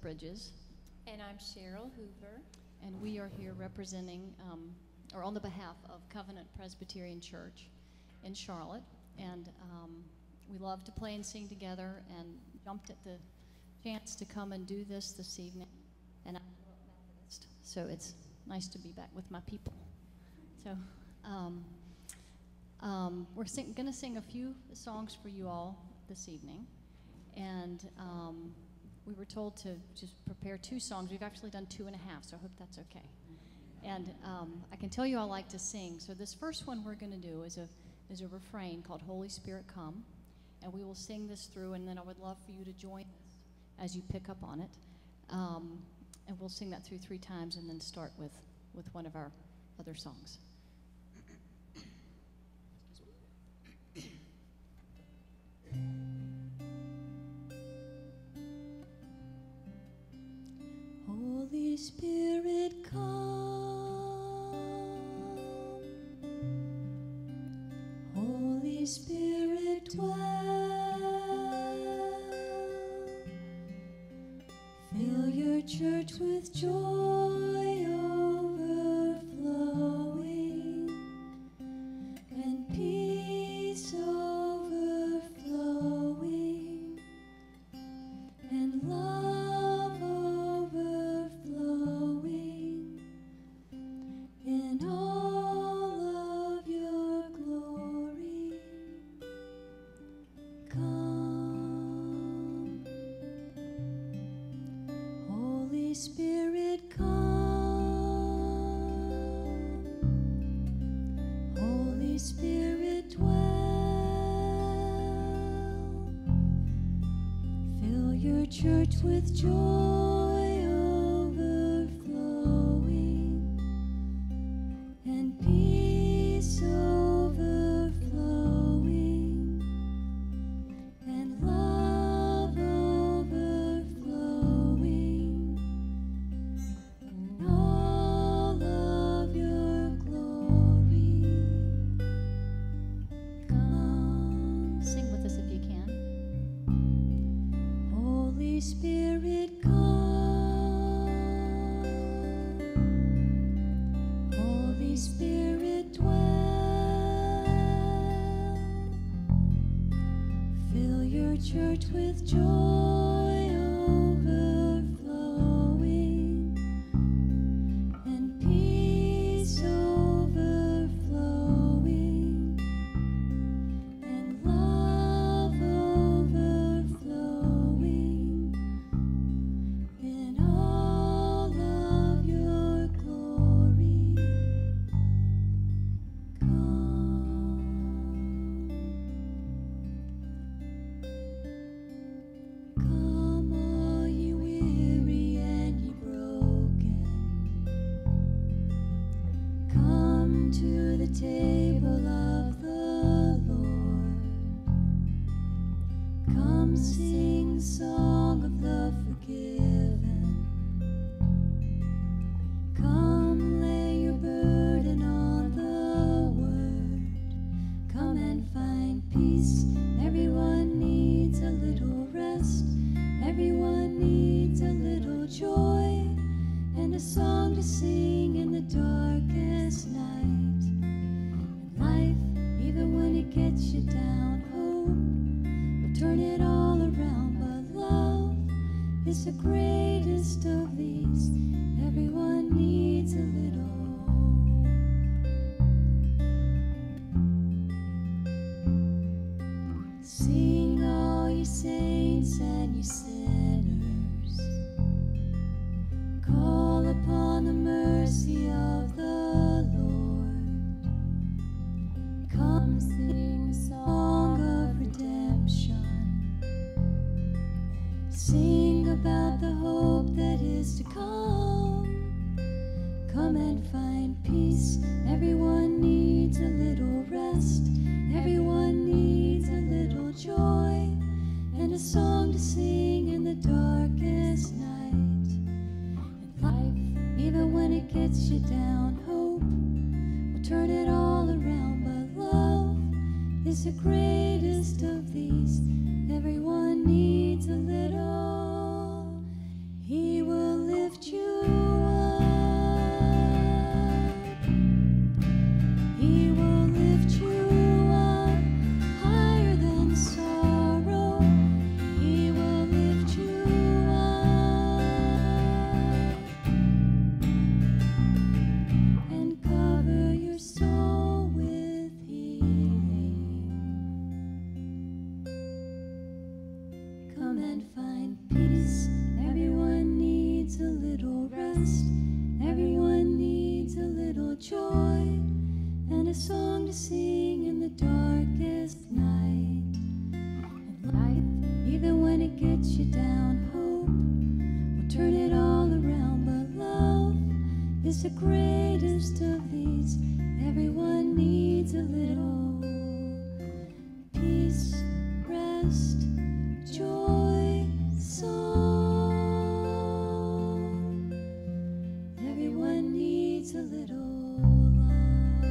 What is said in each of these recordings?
Bridges, And I'm Cheryl Hoover. and we are here representing, or on the behalf of Covenant Presbyterian Church in Charlotte. And we love to play and sing together, and jumped at the chance to come and do this evening. And I'm Methodist, so it's nice to be back with my people. So we're going to sing a few songs for you all this evening, and we were told to just prepare 2 songs. We've actually done 2.5, so I hope that's okay. And I can tell you I like to sing. So this first one we're going to do is a refrain called Holy Spirit Come. And we will sing this through, and then I would love for you to join us as you pick up on it. And we'll sing that through 3 times and then start with one of our other songs. Holy Spirit, come. Holy Spirit, dwell. Fill your church with joy overflowing and peace overflowing and love overflowing in all of your glory. Come, Holy Spirit, come. Holy Spirit, dwell. Fill your church with joy overflowing and peace overflowing and love overflowing in all of your glory. Come. Sing with us if you can. Holy Spirit, come. Holy Spirit, dwell. Fill your church with joy overflowing and peace overflowing and love overflowing in all of your glory. Come, all ye weary and ye broken. Come to the table of the Lord. Come sing song of the forgiven. Come lay your burden on the word. Come and find peace. Everyone needs a little rest. Everyone needs a little joy and a song to sing in the darkest night. In life, even when it gets you down, hope will turn it all around. But love is the greatest of these. Everyone needs a little. Sing, all ye saints and ye sinners. Call upon the mercy of the Lord. Come sing a song of redemption. Sing about the hope that is to come. Come and find peace. Everyone needs a little rest. Everyone needs a little joy and a song to sing in the darkest night. In life, even when it gets you down, hope will turn it all around. But love is the greatest of these. Everyone needs a little. He turn it all around, but love is the greatest of these. Everyone needs a little peace, rest, joy, song. Everyone needs a little love.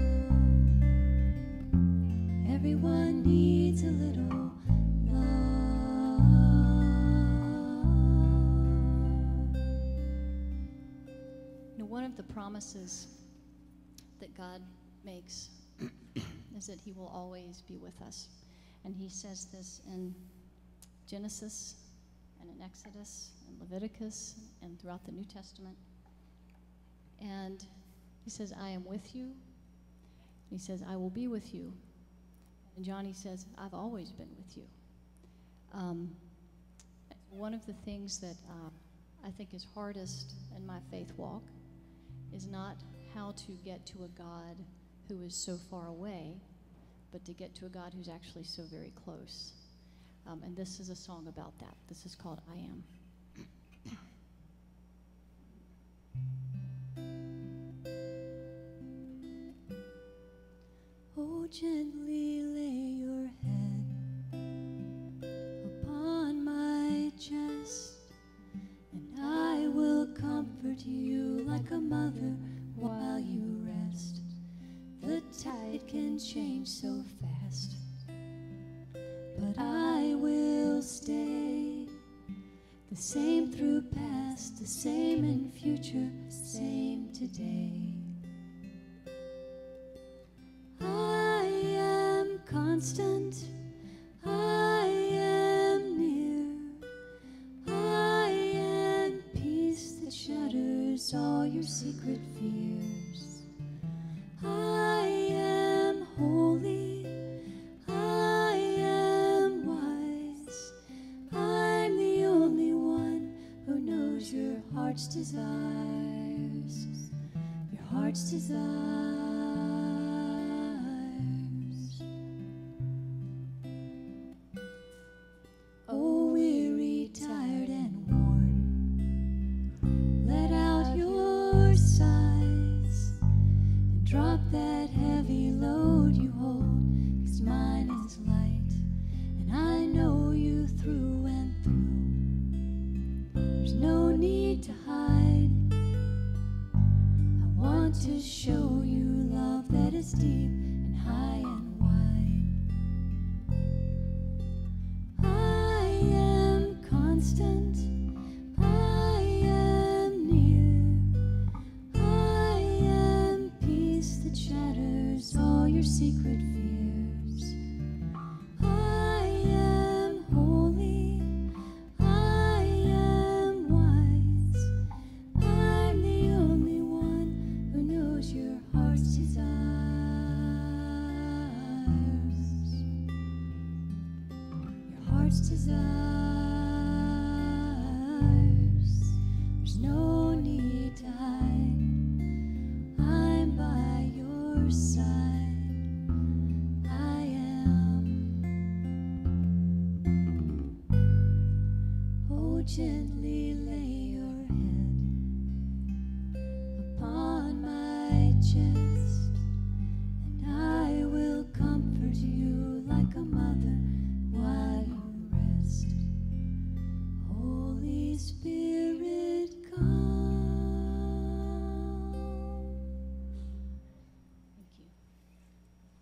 Everyone needs a little love. One of the promises that God makes is that he will always be with us. And he says this in Genesis and in Exodus and Leviticus and throughout the New Testament. And he says, I am with you. He says, I will be with you. And John, he says, I've always been with you. One of the things that I think is hardest in my faith walk is not how to get to a God who is so far away, but to get to a God who's actually so very close. And this is a song about that. This is called I Am. Oh, gently lay your head upon my chest, and I will comfort you like a mother while you rest. The tide can change so fast, but I will stay the same through past, the same in future, same today. I am constant, I am near, I am peace that shatters all your secret fears. I am holy, I am wise, I'm the only one who knows your heart's desires, your heart's desires. Oh, weary, tired, and worn, let out your sighs and drop that heavy load you hold, 'cause mine is light, and I know you through and through. There's no need to hide. I want to show you love that is deep and high and wide. I am constant, I am near, I am peace that shatters all your secret fears. I am holy, I am wise, I'm the only one who knows your heart's desires, your heart's desires. There's no need to hide, I'm by your side. I am. Oh, gently